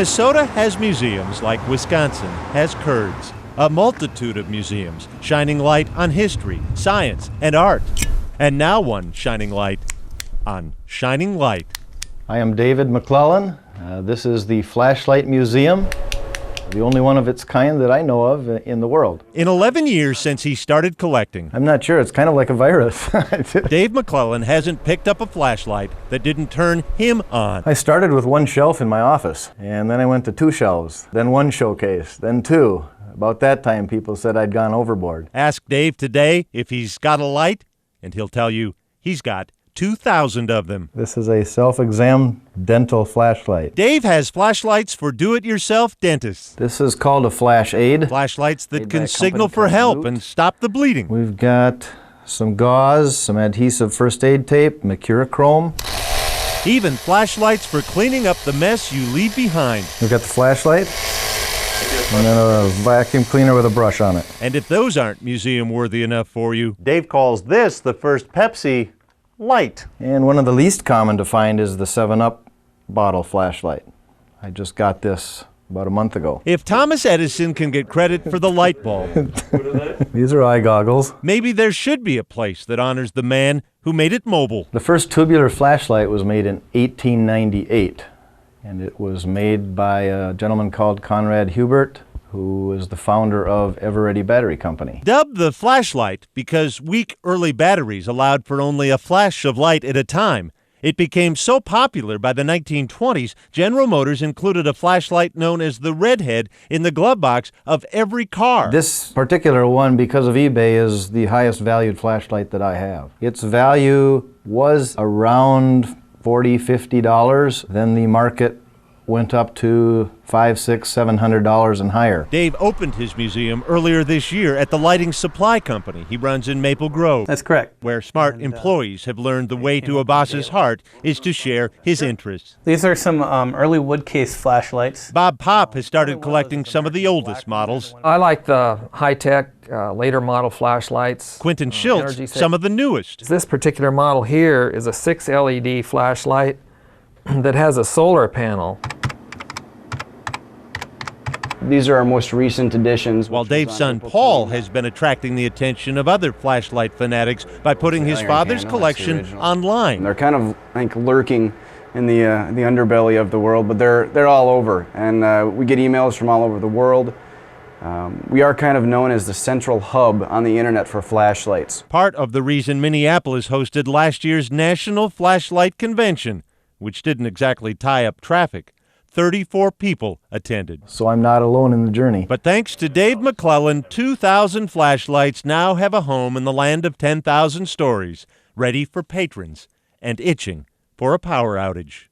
Minnesota has museums like Wisconsin has Kurds, a multitude of museums shining light on history, science, and art. And now one shining light on shining light. I am David McLellan. This is the Flashlight Museum, the only one of its kind that I know of in the world. In 11 years since he started collecting, I'm not sure, it's kind of like a virus. Dave McLellan hasn't picked up a flashlight that didn't turn him on. I started with one shelf in my office, and then I went to 2 shelves, then 1 showcase, then 2. About that time, people said I'd gone overboard. Ask Dave today if he's got a light, and he'll tell you he's got 2,000 of them. This is a self-exam dental flashlight. Dave has flashlights for do-it-yourself dentists. This is called a flash aid. Flashlights that can signal for help and stop the bleeding. We've got some gauze, some adhesive first aid tape, mercurochrome. Even flashlights for cleaning up the mess you leave behind. We've got the flashlight, and then a vacuum cleaner with a brush on it. And if those aren't museum-worthy enough for you, Dave calls this the first Pepsi light. And one of the least common to find is the 7-Up bottle flashlight. I just got this about a month ago. if Thomas Edison can get credit for the light bulb, These are eye goggles. maybe there should be a place that honors the man who made it mobile. The first tubular flashlight was made in 1898, and it was made by a gentleman called Boyd Huppert, who was the founder of Eveready Battery Company. Dubbed the flashlight because weak early batteries allowed for only a flash of light at a time, it became so popular by the 1920s, General Motors included a flashlight known as the Redhead in the glove box of every car. This particular one, because of eBay, is the highest valued flashlight that I have. Its value was around $40, $50. Then the market went up to $500, $600, $700 and higher. Dave opened his museum earlier this year at the lighting supply company he runs in Maple Grove. That's correct. Where smart employees have learned the way to a boss's heart is to share his interests. These are some early wood case flashlights. Bob Popp has started collecting some of the oldest models. I like the high-tech, later model flashlights. Quentin Schultz, some of the newest. This particular model here is a 6 LED flashlight that has a solar panel. These are our most recent additions. While Dave's son Paul has been attracting the attention of other flashlight fanatics by putting his father's collection online. They're kind of like lurking in the underbelly of the world, but they're all over, and we get emails from all over the world. We are kind of known as the central hub on the internet for flashlights. Part of the reason Minneapolis hosted last year's National Flashlight Convention, which didn't exactly tie up traffic. 34 people attended. So I'm not alone in the journey. But thanks to Dave McLellan, 2,000 flashlights now have a home in the land of 10,000 stories, ready for patrons and itching for a power outage.